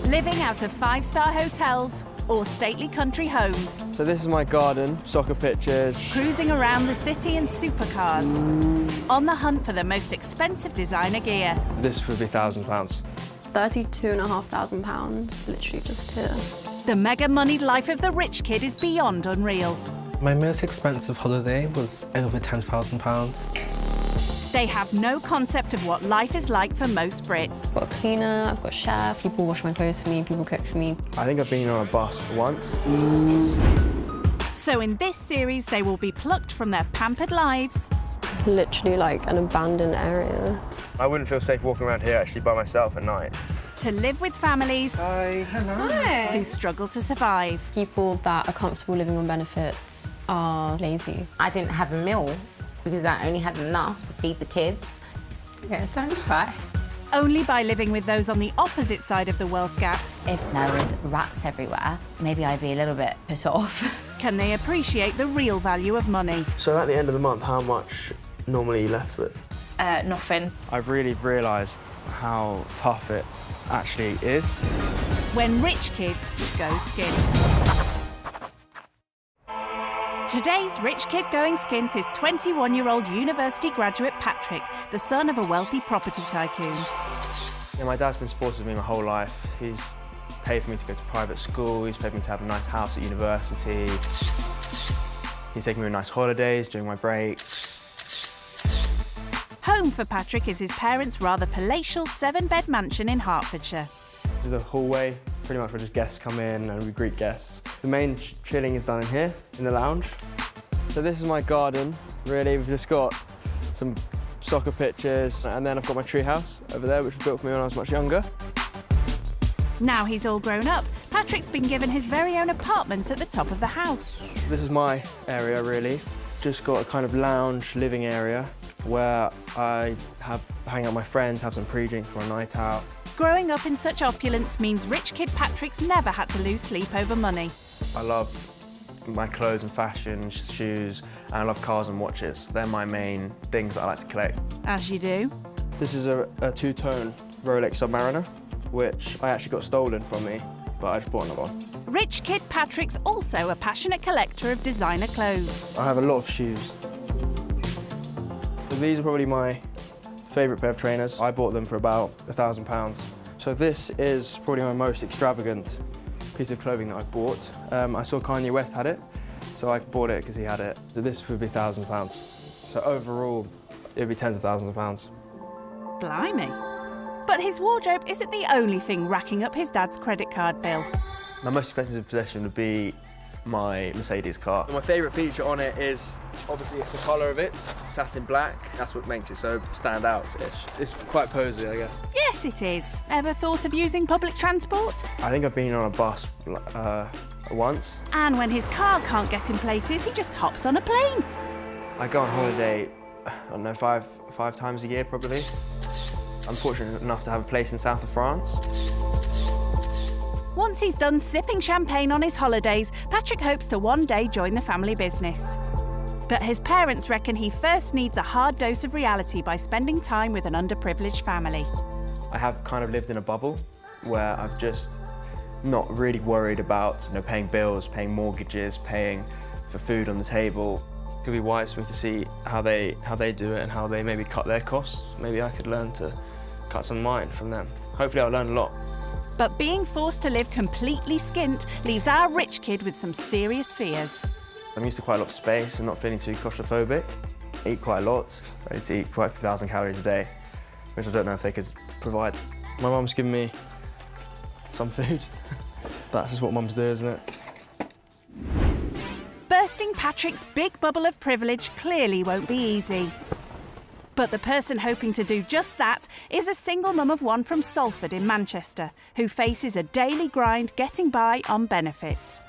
Living out of five-star hotels or stately country homes. So this is my garden, soccer pitches. Cruising around the city in supercars. On the hunt for the most expensive designer gear. This would be £1,000. £32,500, literally just here. The mega-moneyed life of the rich kid is beyond unreal. My most expensive holiday was over £10,000. They have no concept of what life is like for most Brits. I've got a cleaner, I've got a chef, people wash my clothes for me, people cook for me. I think I've been on a bus once. So in this series, they will be plucked from their pampered lives. Literally like an abandoned area. I wouldn't feel safe walking around here actually by myself at night. To live with families who struggle to survive. People that are comfortable living on benefits are lazy. I didn't have a meal because I only had enough to feed the kids. Yeah, don't cry. Only by living with those on the opposite side of the wealth gap If there was rats everywhere, maybe I'd be a little bit put off. can they appreciate the real value of money. So at the end of the month, how much normally are you left with? Nothing. I've really realised how tough it actually is. When rich kids go skint. Today's rich kid going skint is 21-year-old university graduate Patrick, the son of a wealthy property tycoon. Yeah, my dad's been supportive of me my whole life. He's paid for me to go to private school, he's paid for me to have a nice house at university. He's taken me on nice holidays during my breaks. Home for Patrick is his parents' rather palatial 7-bed mansion in Hertfordshire. This is the hallway, pretty much where just guests come in and we greet guests. The main chilling is done in here, in the lounge. So this is my garden, really. We've just got some soccer pitches, and then I've got my tree house over there, which was built for me when I was much younger. Now he's all grown up, Patrick's been given his very own apartment at the top of the house. This is my area, really. Just got a kind of lounge living area where I hang out with my friends, have some pre-drink for a night out. Growing up in such opulence means rich kid Patrick's never had to lose sleep over money. I love my clothes and fashion, shoes, and I love cars and watches. They're my main things that I like to collect. As you do. This is a two-tone Rolex Submariner, which I actually got stolen from me, but I just bought another one. Rich kid Patrick's also a passionate collector of designer clothes. I have a lot of shoes. So these are probably my favourite pair of trainers. I bought them for about £1,000. So this is probably my most extravagant piece of clothing that I've bought. I saw Kanye West had it, so I bought it because he had it. So this would be £1,000. So overall, it would be tens of thousands of pounds. Blimey. But his wardrobe isn't the only thing racking up his dad's credit card bill. My most expensive possession would be my Mercedes car. My favourite feature on it is, obviously, it's the colour of it, satin black. That's what makes it so stand out-ish. It's quite posy, I guess. Yes, it is. Ever thought of using public transport? I think I've been on a bus once. And when his car can't get in places, he just hops on a plane. I go on holiday, I don't know, five times a year, probably. I'm fortunate enough to have a place in south of France. Once he's done sipping champagne on his holidays, Patrick hopes to one day join the family business. But his parents reckon he first needs a hard dose of reality by spending time with an underprivileged family. I have kind of lived in a bubble where I've just not really worried about paying bills, paying mortgages, paying for food on the table. It could be wise for me to see how they do it and how they maybe cut their costs. Maybe I could learn to cut some of mine from them. Hopefully I'll learn a lot. But being forced to live completely skint leaves our rich kid with some serious fears. I'm used to quite a lot of space and not feeling too claustrophobic. I eat quite a lot. I need to eat quite a few thousand calories a day, which I don't know if they could provide. My mum's given me some food. That's just what mums do, isn't it? Bursting Patrick's big bubble of privilege clearly won't be easy. But the person hoping to do just that is a single mum of one from Salford in Manchester, who faces a daily grind getting by on benefits.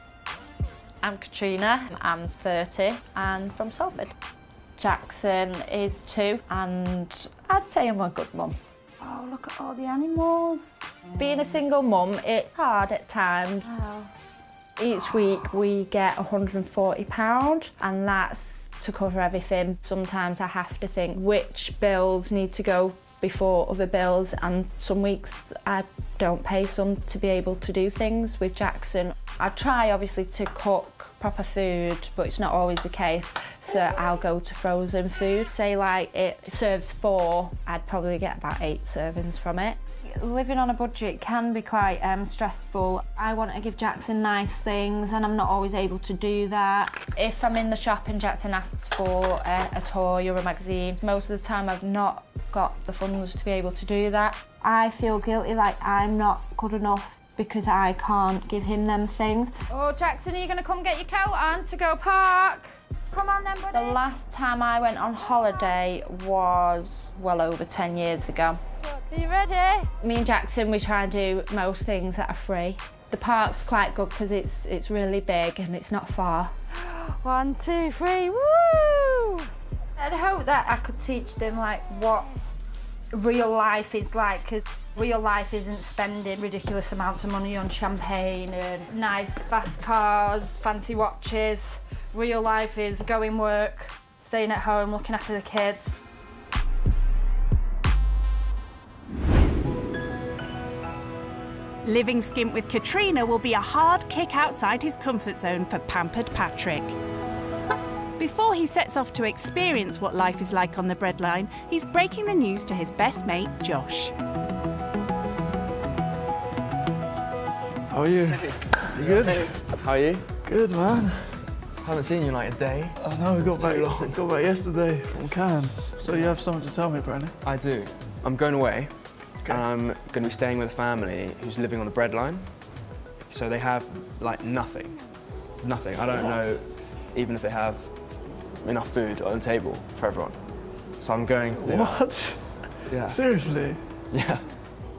I'm Katrina, I'm 30 and from Salford. Jackson is 2 and I'd say I'm a good mum. Oh, look at all the animals. Being a single mum, it's hard at times. Each week we get £140 and that's to cover everything. Sometimes I have to think which bills need to go before other bills, and some weeks I don't pay some to be able to do things. With Jackson, I try obviously to cook proper food, but it's not always the case. So I'll go to frozen food. Say like it serves 4, I'd probably get about 8 servings from it. Living on a budget can be quite stressful. I want to give Jackson nice things and I'm not always able to do that. If I'm in the shop and Jackson asks for a toy or a magazine, most of the time I've not got the funds to be able to do that. I feel guilty, like I'm not good enough because I can't give him them things. Oh, Jackson, are you going to come get your coat on to go park? Come on then, buddy. The last time I went on holiday was well over 10 years ago. Are you ready? Me and Jackson, we try and do most things that are free. The park's quite good because it's really big and it's not far. 1, 2, 3, woo! I'd hope that I could teach them like what real life is like, because real life isn't spending ridiculous amounts of money on champagne and nice fast cars, fancy watches. Real life is going work, staying at home, looking after the kids. Living skint with Katrina will be a hard kick outside his comfort zone for pampered Patrick. Before he sets off to experience what life is like on the breadline, he's breaking the news to his best mate, Josh. How are you? You good? How are you? Good, man. I haven't seen you in like a day. I know, we got back yesterday from Cannes. So you have something to tell me, apparently? I do. I'm going away. Okay. And I'm going to be staying with a family who's living on the breadline. So they have like nothing. Nothing. I don't know even if they have enough food on the table for everyone. So I'm going to do that. What? Yeah. Seriously? Yeah.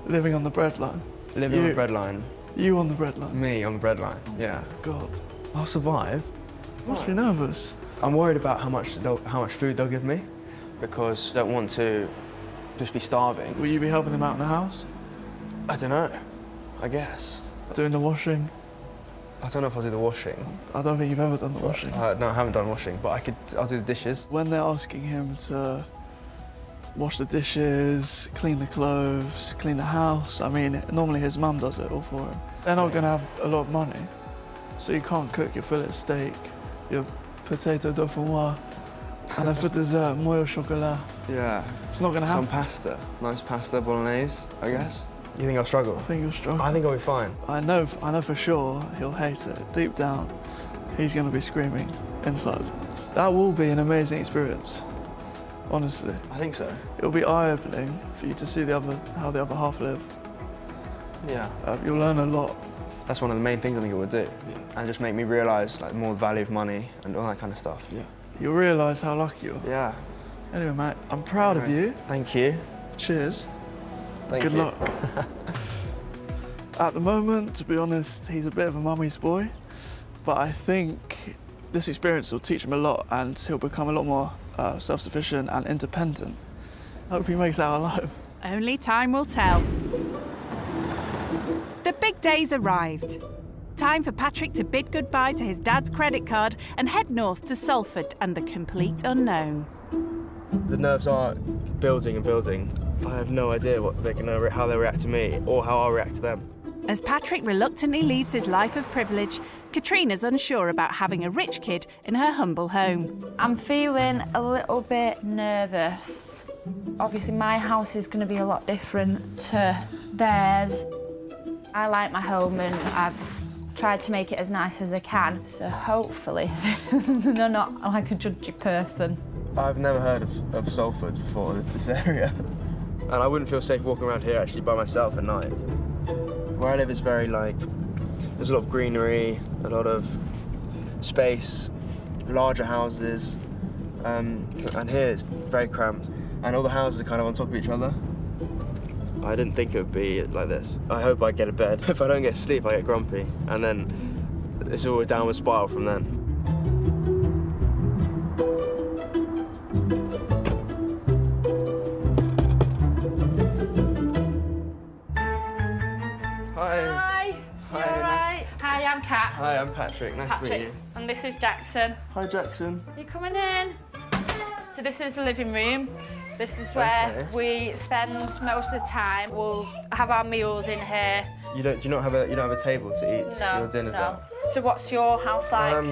Living on the breadline? Living on the breadline. You on the breadline? Me on the breadline, yeah. God. I'll survive. You must be nervous. I'm worried about how much food they'll give me because I don't want to just be starving. Will you be helping them out in the house? I don't know, I guess. Doing the washing? I don't know if I'll do the washing. I don't think you've ever done the washing. No, I haven't done washing, but I'll do the dishes. When they're asking him to wash the dishes, clean the clothes, clean the house, I mean, normally his mum does it all for him. They're not going to have a lot of money, so you can't cook your fillet steak, your potato dauphinoise, and then for dessert, moelle au chocolat. Yeah. It's not going to happen. Some pasta, nice pasta bolognese, I guess. You think I'll struggle? I think you'll struggle. I think I'll be fine. I know for sure he'll hate it. Deep down, he's going to be screaming inside. That will be an amazing experience, honestly. I think so. It'll be eye-opening for you to see how the other half live. Yeah. You'll learn a lot. That's one of the main things I think it would do. Yeah. And just make me realise like more the value of money and all that kind of stuff. Yeah. You'll realise how lucky you are. Yeah. Anyway, mate, I'm proud of you. Thank you. Cheers. Thank Good you. luck. At the moment, to be honest, he's a bit of a mummy's boy, but I think this experience will teach him a lot and he'll become a lot more self-sufficient and independent. I hope he makes that alive. Only time will tell. The big day's arrived. Time for Patrick to bid goodbye to his dad's credit card and head north to Salford and the complete unknown. The nerves are building and building. I have no idea how they'll react to me or how I'll react to them. As Patrick reluctantly leaves his life of privilege, Katrina's unsure about having a rich kid in her humble home. I'm feeling a little bit nervous. Obviously, my house is going to be a lot different to theirs. I like my home and I've tried to make it as nice as I can, so hopefully they're not like a judgy person. I've never heard of Salford before, this area. And I wouldn't feel safe walking around here actually by myself at night. Where I live is very there's a lot of greenery, a lot of space, larger houses, and here it's very cramped. And all the houses are kind of on top of each other. I didn't think it would be like this. I hope I get a bed. If I don't get sleep, I get grumpy. And then it's all a downward spiral from then. I'm Kat. Hi, I'm Patrick. Nice to meet you. And this is Jackson. Hi, Jackson. You coming in? So this is the living room. This is where we spend most of the time. We'll have our meals in here. You don't have a table to eat your dinners at? So what's your house like?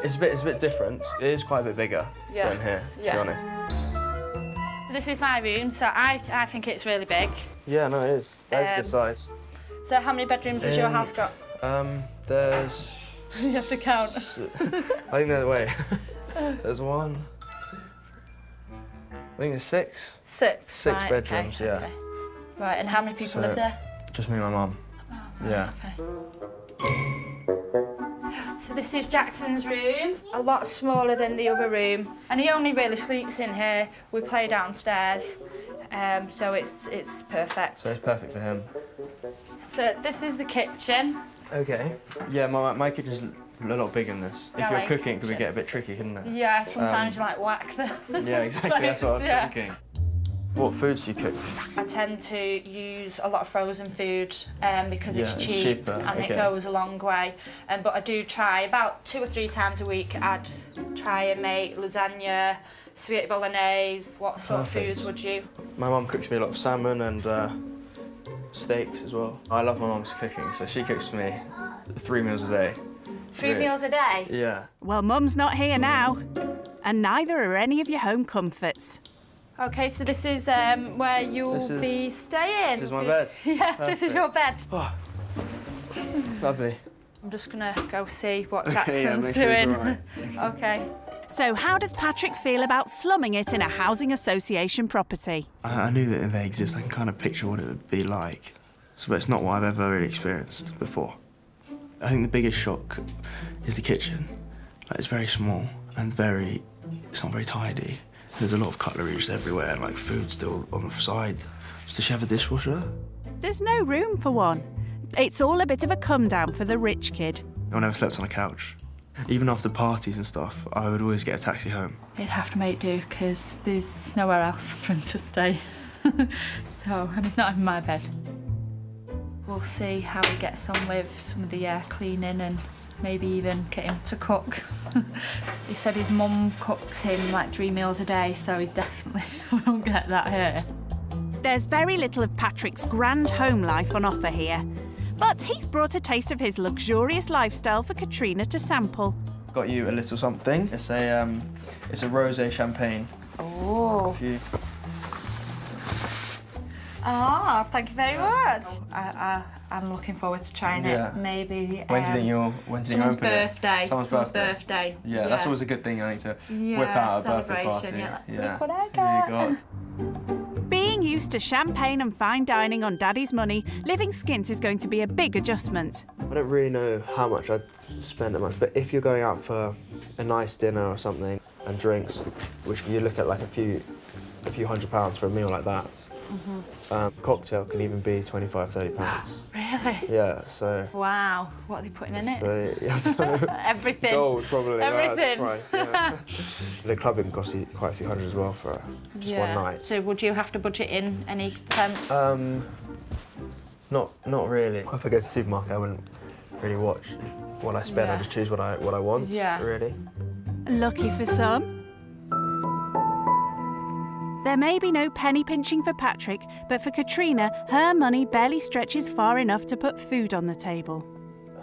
It's a bit different. It is quite a bit bigger than here, to be honest. So this is my room. So I think it's really big. Yeah, no, it is. That's good size. So how many bedrooms has your house got? There's. You have to count. I think there's one. I think there's six. Six right, bedrooms, okay, yeah. Okay. Right, and how many people live there? Just me and my mum. Yeah. Okay. So this is Jackson's room, a lot smaller than the other room, and he only really sleeps in here. We play downstairs, so it's perfect. So it's perfect for him. So this is the kitchen. Okay. Yeah, my kitchen's a lot bigger than this. If you're cooking, it could get a bit tricky, couldn't it? Yeah, sometimes you like whack the. Yeah, exactly. That's what I was thinking. What foods do you cook? I tend to use a lot of frozen food because it's cheap cheaper, and it goes a long way. But I do try about 2 or 3 times a week. I'd try and make lasagna, spaghetti bolognese. What sort of foods would you? My mum cooks me a lot of salmon and steaks as well. I love my mum's cooking, so she cooks for me 3 meals a day. 3 meals a day? Yeah. Well, Mum's not here now, and neither are any of your home comforts. Okay, so this is where you'll be staying. This is my bed. Yeah, This is your bed. Oh. Lovely. I'm just gonna go see what Jackson's doing. Okay. So how does Patrick feel about slumming it in a housing association property? I knew that they exist. I can kind of picture what it would be like. So, but it's not what I've ever really experienced before. I think the biggest shock is the kitchen. Like, it's very small and it's not very tidy. There's a lot of cutlery just everywhere and like food still on the side. Does she have a dishwasher? There's no room for one. It's all a bit of a come down for the rich kid. I never slept on a couch. Even after parties and stuff, I would always get a taxi home. He'd have to make do because there's nowhere else for him to stay. And it's not in my bed. We'll see how he gets on with some of the cleaning and maybe even get him to cook. He said his mum cooks him like 3 meals a day, so he definitely won't get that here. There's very little of Patrick's grand home life on offer here, but he's brought a taste of his luxurious lifestyle for Katrina to sample. Got you a little something. It's a rosé champagne. Oh. If you... Oh, thank you very much. I'm looking forward to trying it. Maybe. When's the open birthday. It? Someone's birthday. Yeah, that's always a good thing. I need to whip out a birthday party. Look what I got. got. Being used to champagne and fine dining on Daddy's money, living skint is going to be a big adjustment. I don't really know how much I'd spend a month, but if you're going out for a nice dinner or something and drinks, which you look at like a few £100 for a meal like that. Cocktail can even be £25–30. Really? Yeah, so... Wow, what are they putting in it? So, yeah, so Everything. Gold, probably. Everything. Price, yeah. The clubbing costs you quite a few hundred as well for just one night. So would you have to budget in any sense? Not really. If I go to the supermarket, I wouldn't really watch what I spend. I just choose what I want, really. Lucky for some. There may be no penny pinching for Patrick, but for Katrina, her money barely stretches far enough to put food on the table.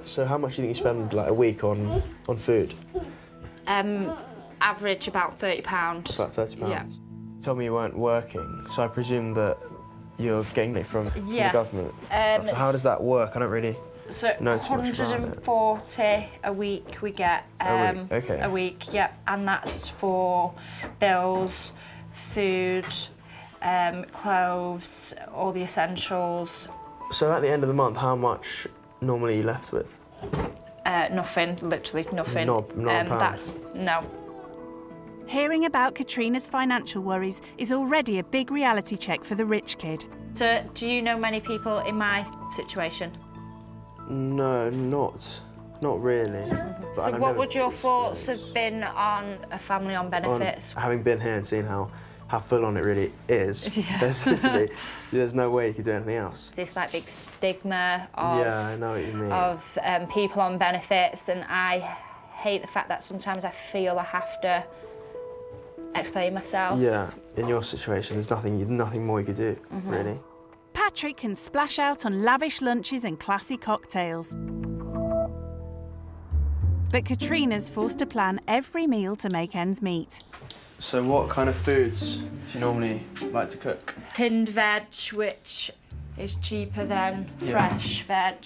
So how much do you think you spend like a week on food? Average about £30. About £30? Yeah. You told me you weren't working, so I presume that you're getting it from the government. So how does that work? I don't really know too much about it. 140 a week we get. A week, okay. A week, yep. And that's for bills, food, clothes, all the essentials. So at the end of the month, how much normally are you left with? Nothing, literally nothing. Not a pound? No. Hearing about Katrina's financial worries is already a big reality check for the rich kid. So, do you know many people in my situation? No, not really. But So what would your thoughts have been on a family on benefits? Having been here and seeing how how full on it really is. Yeah. There's no way you could do anything else. This like big stigma of, Yeah, I know what you mean. of people on benefits, and I hate the fact that sometimes I feel I have to explain myself. Yeah, in your situation, there's nothing more you could do, really. Patrick can splash out on lavish lunches and classy cocktails. But Katrina's forced to plan every meal to make ends meet. So what kind of foods do you normally like to cook? Tinned veg, which is cheaper than fresh veg.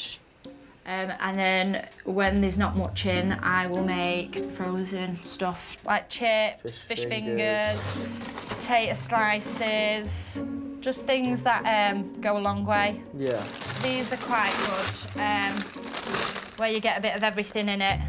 And then when there's not much in, I will make frozen stuff like chips, fish fingers, potato slices, just things that go a long way. Yeah. These are quite good, where you get a bit of everything in it.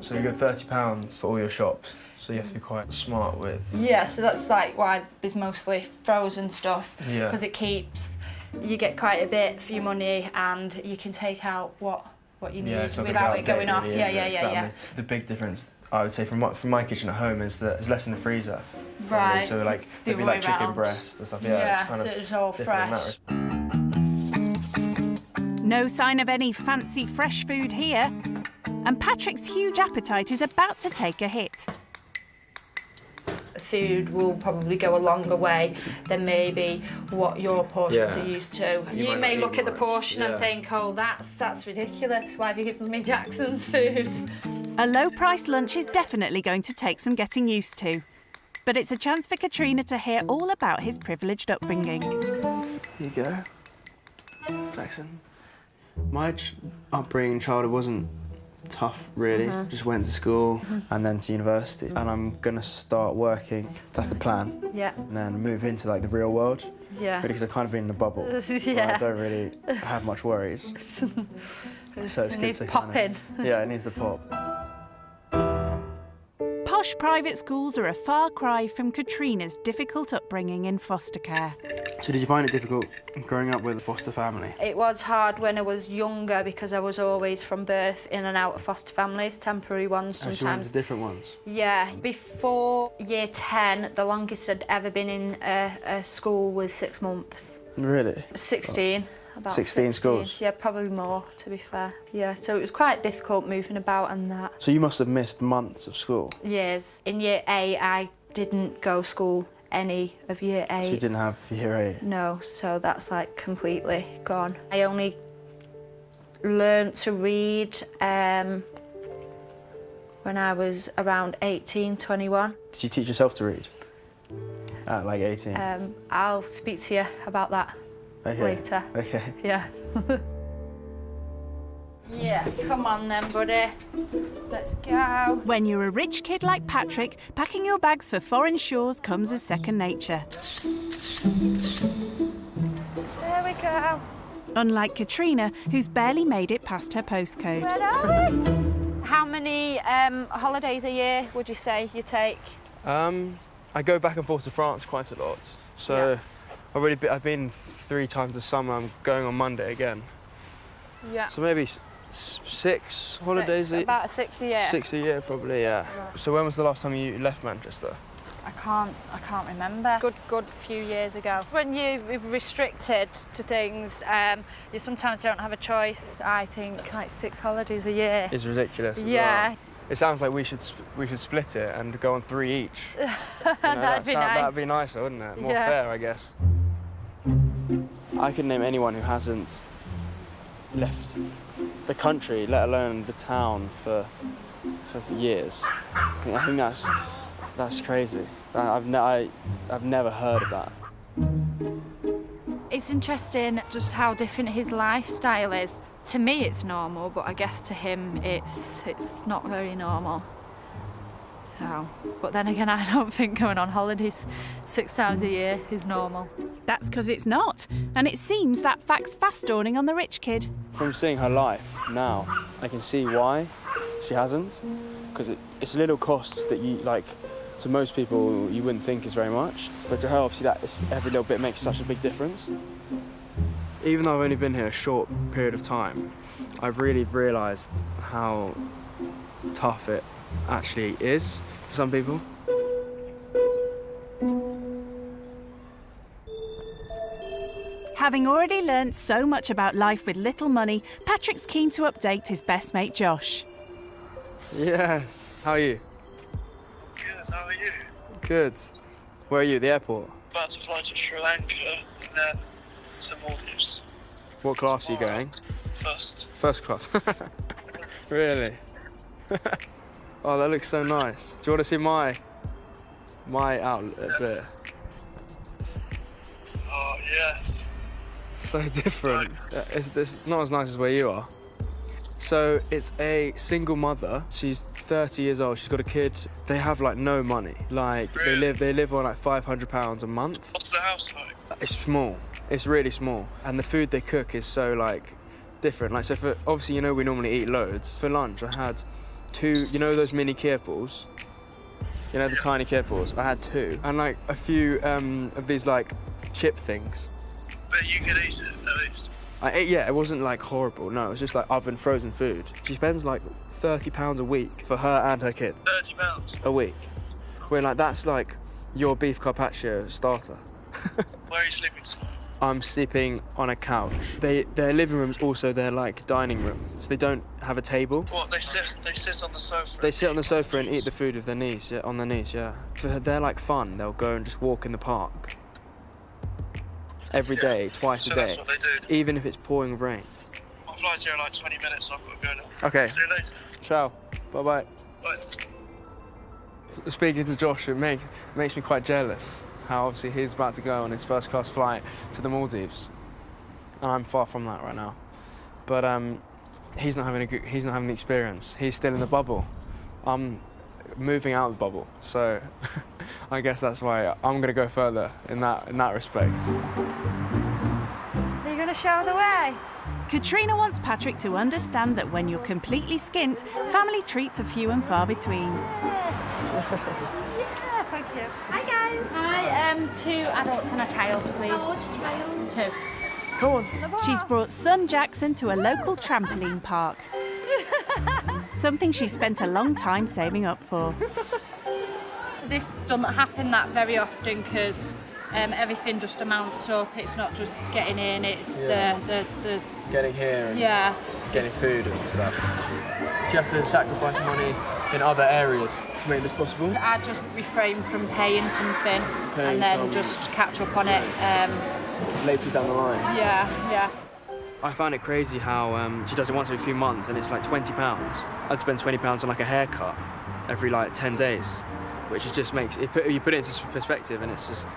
So you got £30 for all your shops, so you have to be quite smart with... Yeah, so that's like why there's mostly frozen stuff, Yeah. because it keeps, you get quite a bit for your money and you can take out what you need it's not gonna without go it going out off. of date, really, is it? Exactly. The big difference, I would say, from my kitchen at home is that there's less in the freezer. Right. So like, it's the there'd be other like way chicken round. breast and stuff. Yeah, it's kind so of it's all different in that fresh. respect. No sign of any fancy fresh food here. And Patrick's huge appetite is about to take a hit. Food will probably go a longer way than maybe what your portions are used to. You You might may not look eat at the much. portion and Yeah. think, oh, that's ridiculous. Why have you given me Jackson's food? A low-priced lunch is definitely going to take some getting used to. But it's a chance for Katrina to hear all about his privileged upbringing. Here you go, Jackson. My upbringing in childhood wasn't tough, really. Just went to school and then to university. And I'm gonna start working. That's the plan. Yeah. And then move into like the real world. Yeah. Because I've kind of been in a bubble. Yeah. I don't really have much worries. So it's It good needs to popping. Yeah, it needs to pop. Posh private schools are a far cry from Katrina's difficult upbringing in foster care. So did you find it difficult growing up with a foster family? It was hard when I was younger because I was always from birth in and out of foster families, temporary ones And you went sometimes. to different ones? Yeah, before year 10, the longest I'd ever been in a school was 6 months. Really? 16. About 16 schools? Yeah, probably more, to be fair. Yeah, so it was quite difficult moving about and that. So you must have missed months of school? Years. In year 8, I didn't go school any of year 8. So you didn't have year 8? No, so that's like completely gone. I only learned to read when I was around 18, 21. Did you teach yourself to read? At like 18? I'll speak to you about that later. Okay. Yeah. Yeah, come on then, buddy. Let's go. When you're a rich kid like Patrick, packing your bags for foreign shores comes as second nature. There we go. Unlike Katrina, who's barely made it past her postcode. Where are we? How many holidays a year would you say you take? I go back and forth to France quite a lot. So I've been 3 times this summer. I'm going on Monday again. Yeah. So maybe 6 holidays. About 6 a year. 6 a year, probably, yeah. Right. So when was the last time you left Manchester? I can't remember. Good few years ago. When you're restricted to things, you sometimes don't have a choice. I think like 6 holidays a year. It's ridiculous. as Yeah. well. It sounds like we should split it and go on 3 each. You know, That'd be nice. That'd be nicer, wouldn't it? More Yeah. fair, I guess. I could name anyone who hasn't left the country, let alone the town, for years. I think that's crazy. I've never heard of that. It's interesting just how different his lifestyle is. To me, it's normal, but I guess to him, it's not very normal. So, but then again, I don't think going on holidays 6 times a year is normal. That's because it's not. And it seems that fact's fast dawning on the rich kid. From seeing her life now, I can see why she hasn't. Because it's little costs that you, like, to most people, you wouldn't think is very much. But to her, obviously, every little bit makes such a big difference. Even though I've only been here a short period of time, I've really realised how tough it actually is for some people. Having already learnt so much about life with little money, Patrick's keen to update his best mate Josh. Yes. How are you? Good, how are you? Good. Where are you? The airport? About to fly to Sri Lanka and then to Maldives. What class are you going? First. First class. Really? Oh, that looks so nice. Do you want to see my outlet a bit? Oh, yes. So different. It's not as nice as where you are. So it's a single mother. She's 30 years old. She's got a kid. They have like no money. Like Really? they live on like £500 a month. What's the house like? It's small. It's really small. And the food they cook is so like different. Like so for obviously we normally eat loads. For lunch I had 2, those mini Keerpals? The tiny Keerpals? I had 2. And like a few of these like chip things. But you could eat it at least. I ate, yeah, it wasn't like horrible. No, it was just like oven frozen food. She spends like £30 a week for her and her kid. £30? A week. Where like that's like your beef carpaccio starter. Where are you sleeping tonight? I'm sleeping on a couch. Their living room's also their like dining room, so they don't have a table. What, they sit on the sofa? They sit on the sofa and eat the food with their knees, on their knees, yeah. For their like fun, they'll go and just walk in the park. Every day, twice a day. That's what they do. Even if it's pouring rain. My flight's here in like 20 minutes and I've got to go now. Okay. See you later. Ciao. Bye-bye. Bye. Speaking to Josh, it makes me quite jealous how obviously he's about to go on his first class flight to the Maldives. And I'm far from that right now. But he's not having the experience. He's still in the bubble. I'm moving out of the bubble. So I guess that's why I'm going to go further in that respect. Are you going to show the way? Katrina wants Patrick to understand that when you're completely skint, family treats are few and far between. Yeah, thank you. Hi guys. Hi, 2 adults and a child, please. How old's your child? 2. Come on. She's brought son Jackson to a local trampoline park. Something she spent a long time saving up for. So this doesn't happen that very often because everything just amounts up. It's not just getting in, it's the Getting here and getting food and stuff. Do you have to sacrifice money in other areas to make this possible? I just refrain from paying something and then just catch up on it. Later down the line. Yeah. I find it crazy how she does it once every few months and it's like £20. I'd spend £20 on like a haircut every like 10 days, which is just makes it you put it into perspective and it's just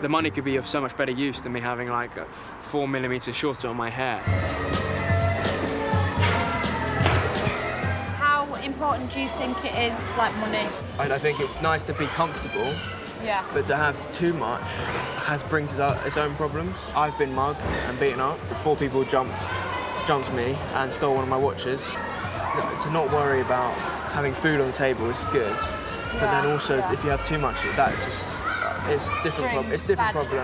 the money could be of so much better use than me having like a 4mm shorter on my hair. How important do you think it is, like money? I think it's nice to be comfortable. Yeah. But to have too much brings its own problems. I've been mugged and beaten up. 4 people jumped me and stole one of my watches. To not worry about having food on the table is good. But then also, if you have too much, that's just it's different problems.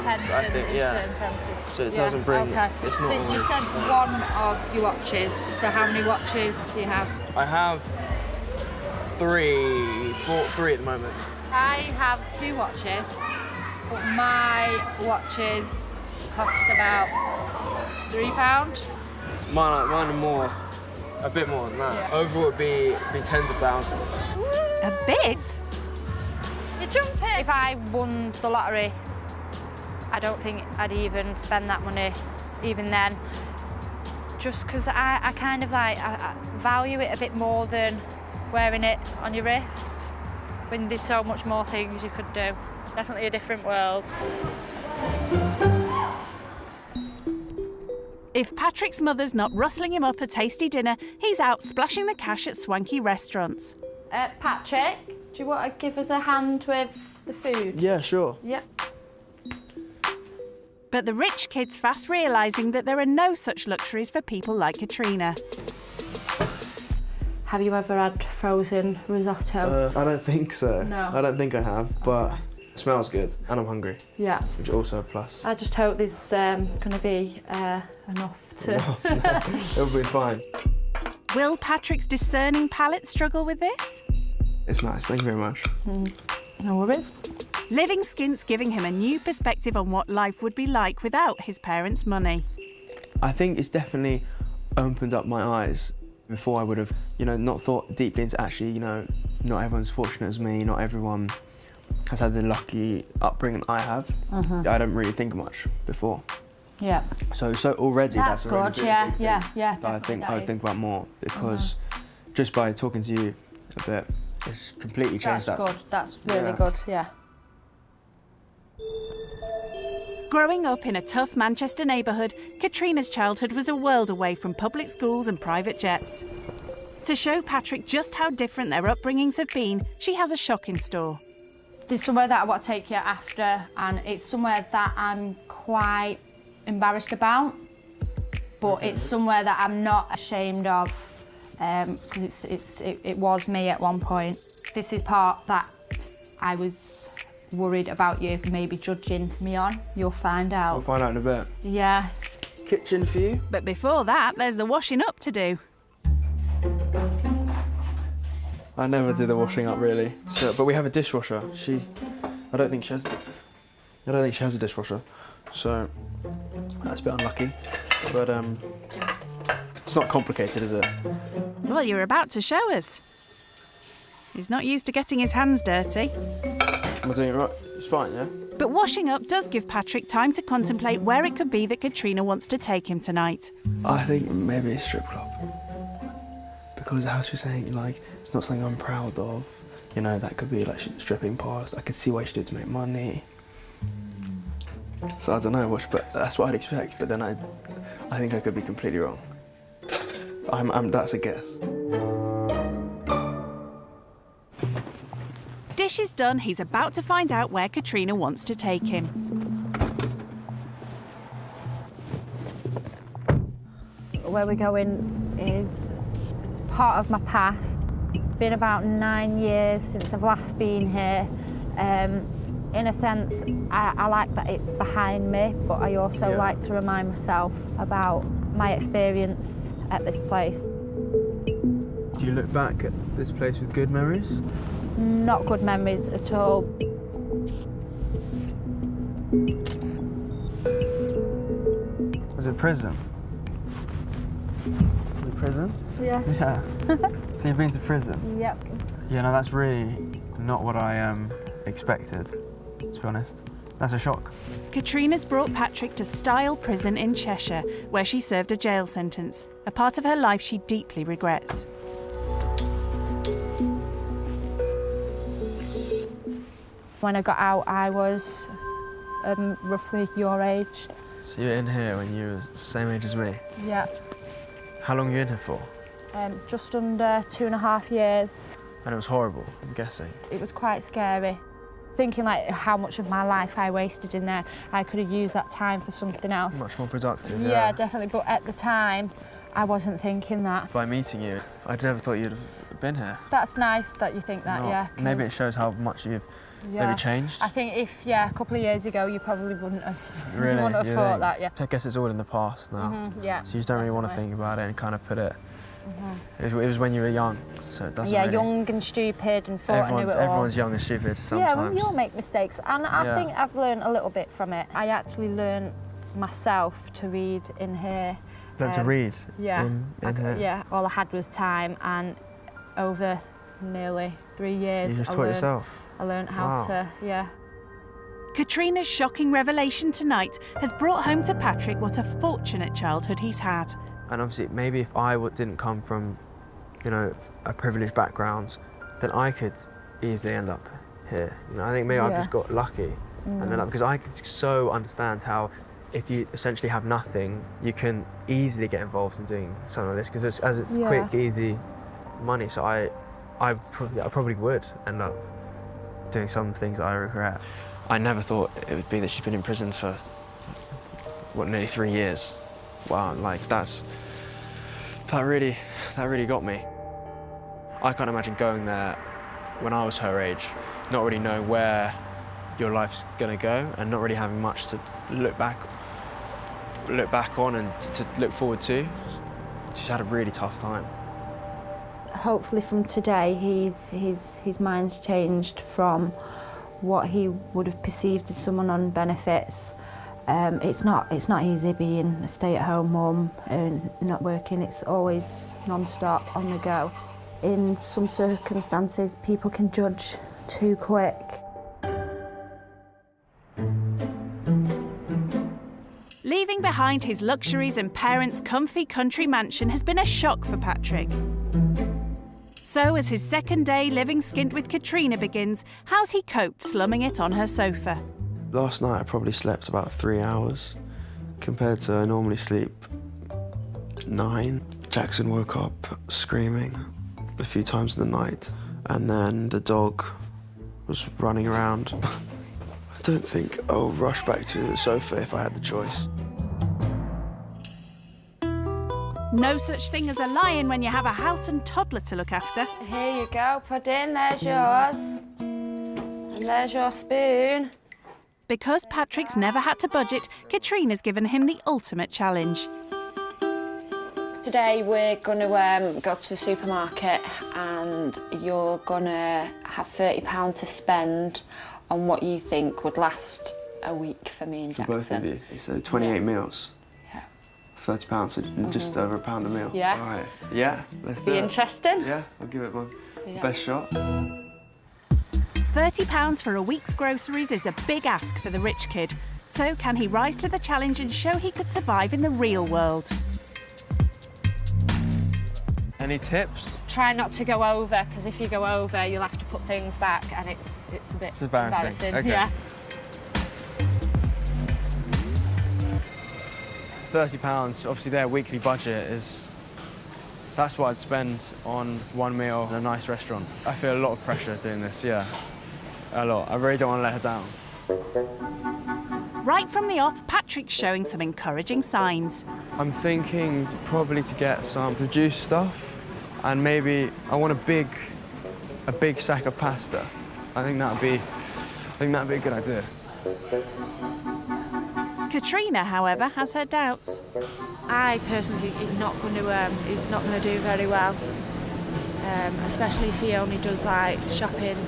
I think, yeah. So it doesn't bring. Okay. It's not. So you said one of your watches. So how many watches do you have? I have 3 at the moment. I have 2 watches, but my watches cost about £3. Mine are a bit more than that. Yeah. Overall, it'd be tens of thousands. A bit? You're jumping. If I won the lottery, I don't think I'd even spend that money, even then. Just because I kind of like I value it a bit more than wearing it on your wrist. When there's so much more things you could do. Definitely a different world. If Patrick's mother's not rustling him up a tasty dinner, he's out splashing the cash at swanky restaurants. Patrick, do you want to give us a hand with the food? Yeah, sure. Yeah. But the rich kid's fast realising that there are no such luxuries for people like Katrina. Have you ever had frozen risotto? I don't think so. No. I don't think I have, but it smells good and I'm hungry, Yeah. which is also a plus. I just hope there's going to be enough to... It'll be fine. Will Patrick's discerning palate struggle with this? It's nice, thank you very much. No worries. Living Skint's giving him a new perspective on what life would be like without his parents' money. I think it's definitely opened up my eyes. Before I would have, not thought deeply into actually, not everyone's fortunate as me, not everyone has had the lucky upbringing I have. I don't really think much before. Yeah. So already that's good. already Yeah. I would think about more because just by talking to you a bit, it's completely changed that. That's good. That's really good. Yeah. Growing up in a tough Manchester neighbourhood, Katrina's childhood was a world away from public schools and private jets. To show Patrick just how different their upbringings have been, she has a shock in store. There's somewhere that I want to take you after, and it's somewhere that I'm quite embarrassed about, but it's somewhere that I'm not ashamed of, because it was me at one point. This is part that I was worried about you maybe judging me on. You'll find out. We'll find out in a bit. Yeah. Kitchen for you. But before that, there's the washing up to do. I never do the washing up really. But we have a dishwasher. I don't think she has a dishwasher. So that's a bit unlucky. But it's not complicated, is it? Well, you're about to show us. He's not used to getting his hands dirty. Am I doing it right? It's fine, yeah? But washing up does give Patrick time to contemplate where it could be that Katrina wants to take him tonight. I think maybe a strip club. Because how she's saying, it's not something I'm proud of. That could be stripping past. I could see why she did it to make money. So I don't know, but that's what I'd expect. But then I think I could be completely wrong. That's a guess. Dishes done, he's about to find out where Katrina wants to take him. Where we're going is part of my past. It's been about 9 years since I've last been here. In a sense, I like that it's behind me, but I also like to remind myself about my experience at this place. Do you look back at this place with good memories? Not good memories at all. Was it prison? Was it prison? Yeah. Yeah. So you've been to prison? Yep. Yeah, no, that's really not what I expected, to be honest. That's a shock. Katrina's brought Patrick to Style Prison in Cheshire, where she served a jail sentence, a part of her life she deeply regrets. When I got out, I was roughly your age. So you're in here when you were the same age as me? Yeah. How long were you in here for? Just under 2.5 years. And it was horrible, I'm guessing. It was quite scary. Thinking how much of my life I wasted in there. I could have used that time for something else. Much more productive, Yeah, definitely. But at the time, I wasn't thinking that. By meeting you, I'd never thought you'd have been here. That's nice that you think that, yeah. Maybe it shows how much you've maybe changed. I think if, a couple of years ago, you probably wouldn't have, really? thought that, yeah. I guess it's all in the past now. Yeah. So you just don't really want to think about it and kind of put it. It was when you were young, so it doesn't really... young and stupid and thought I knew it all. Everyone's young and stupid sometimes. Yeah, well, we all make mistakes, and I think I've learned a little bit from it. I actually learned myself to read in here. Learn to read? Yeah. In here? Yeah, all I had was time, and over nearly 3 years, You just taught yourself? I learned how to, Katrina's shocking revelation tonight has brought home to Patrick what a fortunate childhood he's had. And obviously, maybe if I didn't come from, a privileged background, then I could easily end up here. I think maybe I've just got lucky, and then because I can so understand how, if you essentially have nothing, you can easily get involved in doing something like this because it's quick, easy money. So I probably would end up doing some things that I regret. I never thought it would be that she's been in prison for nearly 3 years. Wow, that really got me. I can't imagine going there when I was her age, not really knowing where your life's gonna go and not really having much to look back on and to look forward to. She's had a really tough time. Hopefully from today, his mind's changed from what he would have perceived as someone on benefits. It's not easy being a stay-at-home mum and not working. It's always non-stop, on the go. In some circumstances, people can judge too quick. Leaving behind his luxuries and parents' comfy country mansion has been a shock for Patrick. So as his second day living skint with Katrina begins, how's he coped slumming it on her sofa? Last night I probably slept about 3 hours compared to I normally sleep 9. Jackson woke up screaming a few times in the night, and then the dog was running around. I don't think I'll rush back to the sofa if I had the choice. No such thing as a lion when you have a house and toddler to look after. Here you go, Pudding, there's yours. And there's your spoon. Because Patrick's never had to budget, Katrina's given him the ultimate challenge. Today we're going to go to the supermarket and you're going to have £30 to spend on what you think would last a week for me and Jackson. For both of you? So 28 meals? Yeah. £30, so just over £1 a meal? Yeah. All right. Yeah, let's do it. Be interesting? Yeah, I'll give it my best shot. £30 for a week's groceries is a big ask for the rich kid. So can he rise to the challenge and show he could survive in the real world? Any tips? Try not to go over, because if you go over, you'll have to put things back, and it's a bit embarrassing. Okay. Yeah. £30, obviously their weekly budget that's what I'd spend on one meal in a nice restaurant. I feel a lot of pressure doing this, yeah. A lot. I really don't want to let her down. Right from the off, Patrick's showing some encouraging signs. I'm thinking probably to get some produce stuff, and maybe I want a big sack of pasta. I think that'd be a good idea. Katrina, however, has her doubts. I personally think he's not going to do very well, especially if he only does like shopping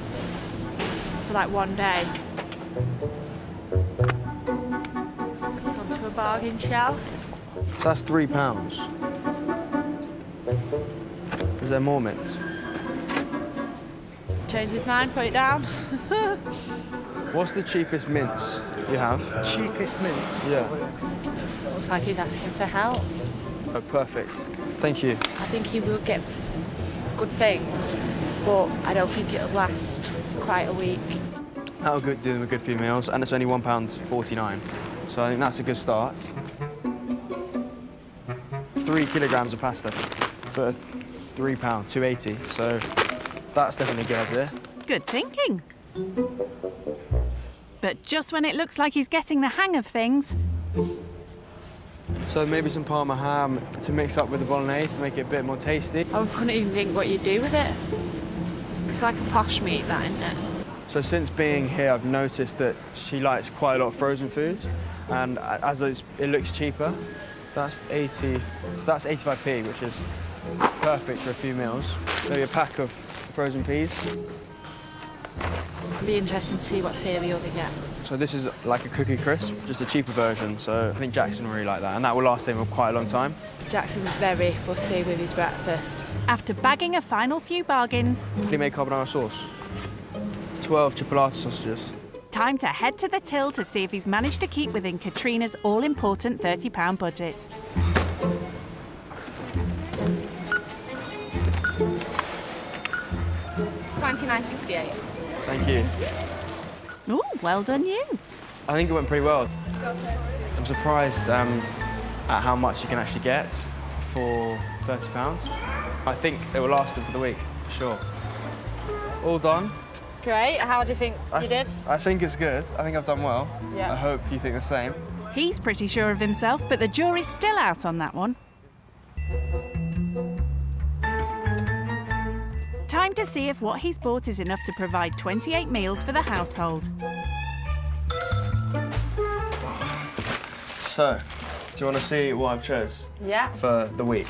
for like one day. Onto a bargain shelf. So that's £3. Is there more mints? Change his mind, put it down. What's the cheapest mints you have? Cheapest mints? Yeah. Looks like he's asking for help. Oh, perfect. Thank you. I think he will get good things, but I don't think it'll last quite a week. That'll do them a good few meals, and it's only £1.49. So I think that's a good start. 3 kilograms of pasta for £3, £2.80. So that's definitely a good idea. Good thinking. But just when it looks like he's getting the hang of things... So maybe some Parma ham to mix up with the bolognese to make it a bit more tasty. I couldn't even think what you'd do with it. It's like a posh meat, that, isn't it? So since being here, I've noticed that she likes quite a lot of frozen food, and as it looks cheaper, that's 85p, which is perfect for a few meals. Maybe a pack of frozen peas. It'd be interesting to see what cereal they get. So this is like a Cookie Crisp, just a cheaper version, so I think Jackson will really like that, and that will last him quite a long time. Jackson's very fussy with his breakfast. After bagging a final few bargains... He made carbonara sauce. 12 chipolata sausages. Time to head to the till to see if he's managed to keep within Katrina's all-important £30 budget. £29.68. Thank you. Ooh, well done you. I think it went pretty well. I'm surprised at how much you can actually get for £30. I think it will last him for the week, for sure. All done. Great. How do you think you did? I think it's good. I think I've done well. Yeah. I hope you think the same. He's pretty sure of himself, but the jury's still out on that one. Time to see if what he's bought is enough to provide 28 meals for the household. So, do you want to see what I've chose? Yeah. For the week?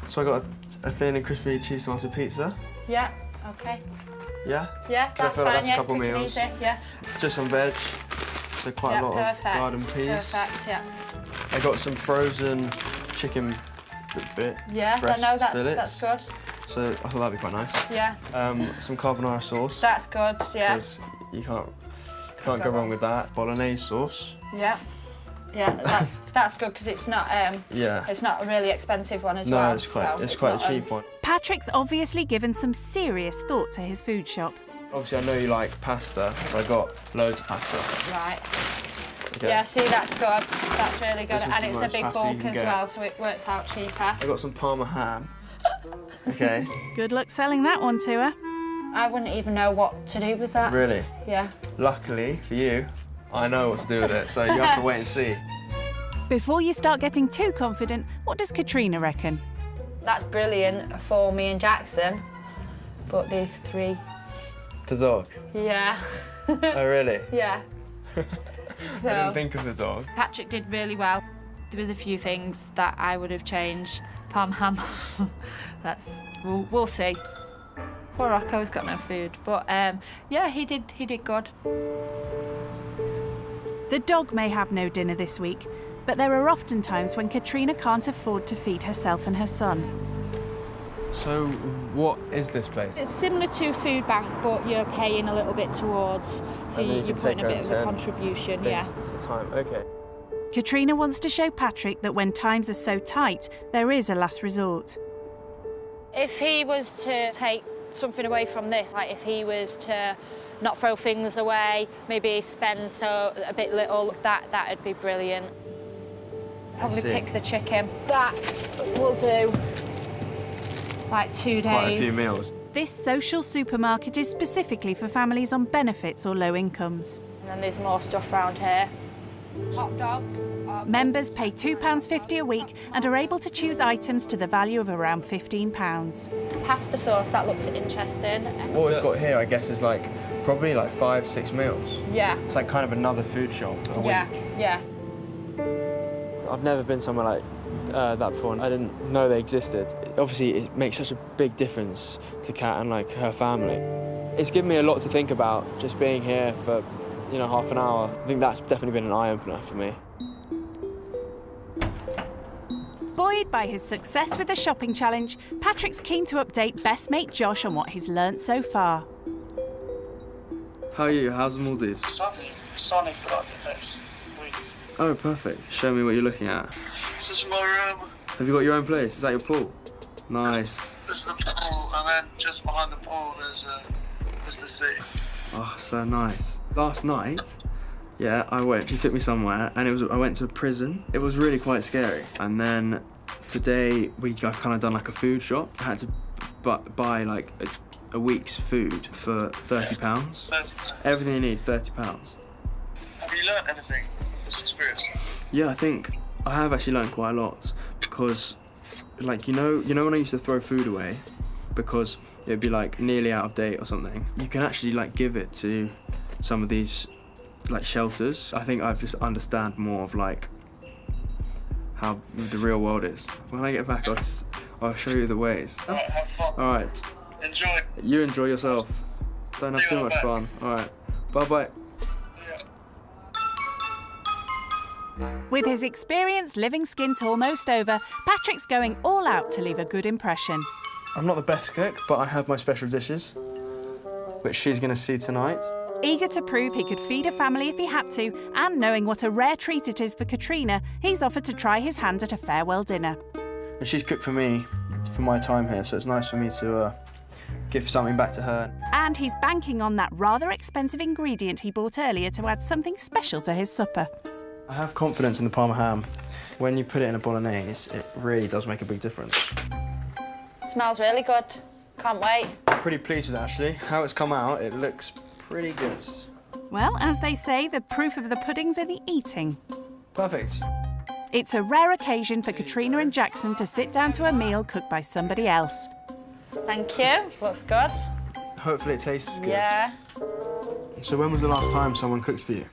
So I got a thin and crispy cheese tomato pizza. Yeah. Okay. Yeah? Yeah, 'Cause I that's feel fine, like that's yeah, a couple quick and meals. easy, yeah. Just some veg, so quite Yeah, a lot of perfect. garden peas. Perfect, yeah. I got some frozen chicken Yeah, breast I know, fillets. that's good. So I thought that'd be quite nice. Yeah. Some carbonara sauce. That's good, yeah. Because you can't go wrong with that. Bolognese sauce. Yeah. Yeah, that's good because it's not Yeah. it's not a really expensive one as well. No, it's quite a cheap one. Patrick's obviously given some serious thought to his food shop. Obviously, I know you like pasta, so I got loads of pasta. Right. Okay. Yeah, see, that's good. That's really good. This was And the it's a most big pasta you bulk can as get. well, so it works out cheaper. I got some Parma ham. Okay. Good luck selling that one to her. I wouldn't even know what to do with that. Really? Yeah. Luckily for you, I know what to do with it, so you have to wait and see. Before you start getting too confident, what does Katrina reckon? That's brilliant for me and Jackson. But these three, The dog. yeah. Oh, really? Yeah. I didn't think of the dog. Patrick did really well. There was a few things that I would have changed. Parm ham. We'll see. Poor Rocco's got no food, but yeah, he did good. The dog may have no dinner this week, but there are often times when Katrina can't afford to feed herself and her son. So, what is this place? It's similar to a food bank, but you're paying a little bit towards, so And then you you're can putting take a bit of home a 10 contribution, yeah. At a time. Okay. Katrina wants to show Patrick that when times are so tight, there is a last resort. If he was to take something away from this, like if he was to not throw things away, maybe spend a bit little, that'd be brilliant. Probably pick the chicken. That will do. Like 2 days. Quite a few meals. This social supermarket is specifically for families on benefits or low incomes. And then there's more stuff around here. Hot dogs. Members pay £2.50 a week and are able to choose items to the value of around £15. Pasta sauce, that looks interesting. What we've got here, I guess, is like probably like 5-6 meals. Yeah. It's like kind of another food shop a week. Yeah. I've never been somewhere like that before, and I didn't know they existed. Obviously, it makes such a big difference to Kat and like her family. It's given me a lot to think about just being here for, half an hour. I think that's definitely been an eye-opener for me. Buoyed by his success with the shopping challenge, Patrick's keen to update best mate Josh on what he's learnt so far. How are you? How's the Maldives? Sunny for like the next week. Oh, perfect. Show me what you're looking at. This is my room. Have you got your own place? Is that your pool? Nice. This is the pool, and then just behind the pool is the sea. Oh, so nice. Last night, yeah, she took me somewhere, and I went to a prison. It was really quite scary. And then today, I kind of done like a food shop. I had to buy like a week's food for £30. £30. Everything you need, £30. Have you learnt anything from this experience? Yeah, I think I have actually learned quite a lot because, like, you know when I used to throw food away because it'd be like nearly out of date or something, you can actually like give it to some of these like shelters. I think I've just understand more of like how the real world is. When I get back, I'll show you the ways. Alright, have fun. All right. Enjoy. You enjoy yourself. Don't have too much fun. All right. Bye-bye. With his experience living skint almost over, Patrick's going all out to leave a good impression. I'm not the best cook, but I have my special dishes, which she's going to see tonight. Eager to prove he could feed a family if he had to, and knowing what a rare treat it is for Katrina, he's offered to try his hand at a farewell dinner. And she's cooked for me for my time here, so it's nice for me to give something back to her. And he's banking on that rather expensive ingredient he bought earlier to add something special to his supper. I have confidence in the Parma ham. When you put it in a bolognese, it really does make a big difference. Smells really good. Can't wait. I'm pretty pleased with it, actually. How it's come out, it looks pretty good. Well, as they say, the proof of the pudding's in the eating. Perfect. It's a rare occasion for Katrina and Jackson to sit down to a meal cooked by somebody else. Thank you. Looks good. Hopefully it tastes good. Yeah. So when was the last time someone cooked for you?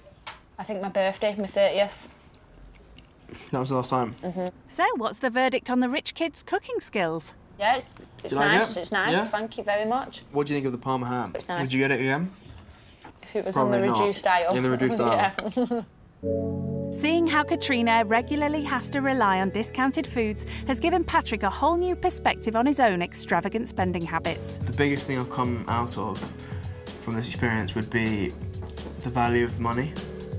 I think my birthday, my 30th. That was the last time? So, what's the verdict on the rich kid's cooking skills? Yeah, it's you like nice. it? It's nice. Yeah? Thank you very much. What do you think of the Parma ham? It's nice. Would you get it again? If it was Probably on the not. reduced aisle. In the reduced aisle. Yeah. Seeing how Katrina regularly has to rely on discounted foods has given Patrick a whole new perspective on his own extravagant spending habits. The biggest thing I've come out of from this experience would be the value of money.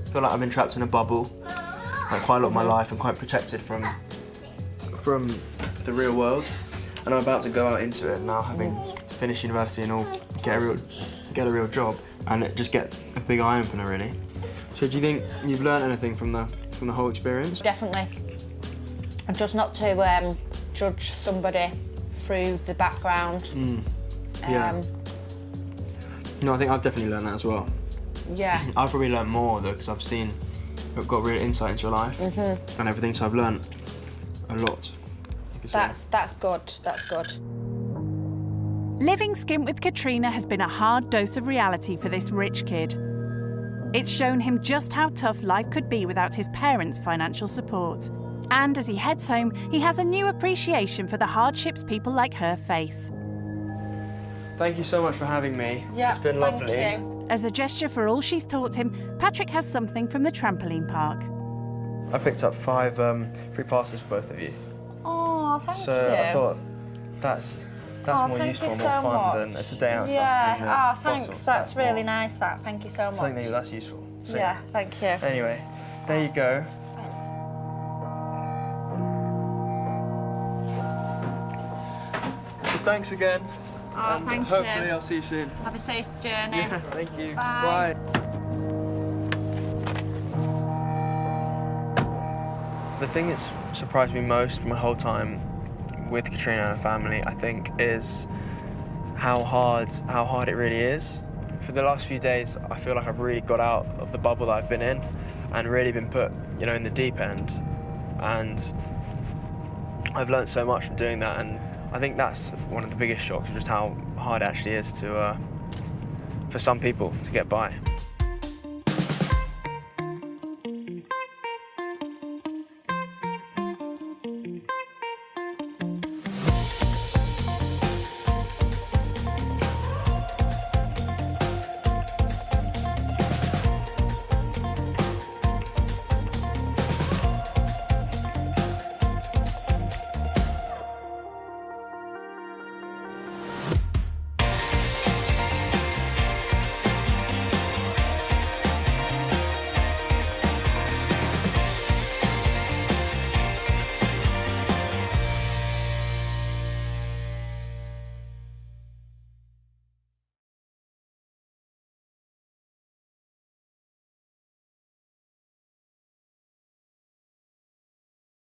I feel like I've been trapped in a bubble like quite a lot of my life and quite protected from the real world. And I'm about to go out into it now, having finished university and all, get a real job, and just get a big eye opener really. So do you think you've learned anything from the whole experience? Definitely. And just not to judge somebody through the background. Yeah. No, I think I've definitely learned that as well. Yeah. I've probably learned more though, because I've got real insight into your life and everything, so I've learned a lot. That's good. That's good. Living skint with Katrina has been a hard dose of reality for this rich kid. It's shown him just how tough life could be without his parents' financial support. And as he heads home, he has a new appreciation for the hardships people like her face. Thank you so much for having me. Yeah, it's been lovely. Thank you. As a gesture for all she's taught him, Patrick has something from the trampoline park. I picked up 5 free passes for both of you. Oh, thank you. So I thought that's more thank useful you and more so fun much. than it's a day out Yeah. stuff. Yeah. Thanks. That's really nice. Thank you so much. Something that's useful. So, Yeah, thank you. Anyway, there you go. So thanks again. Oh, and thank hopefully you. I'll see you soon. Have a safe journey. Yeah, thank you. Bye. The thing that's surprised me most from my whole time with Katrina and her family, I think, is how hard it really is. For the last few days, I feel like I've really got out of the bubble that I've been in and really been put, in the deep end. And I've learned so much from doing that, and I think that's one of the biggest shocks, just how hard it actually is for some people to get by.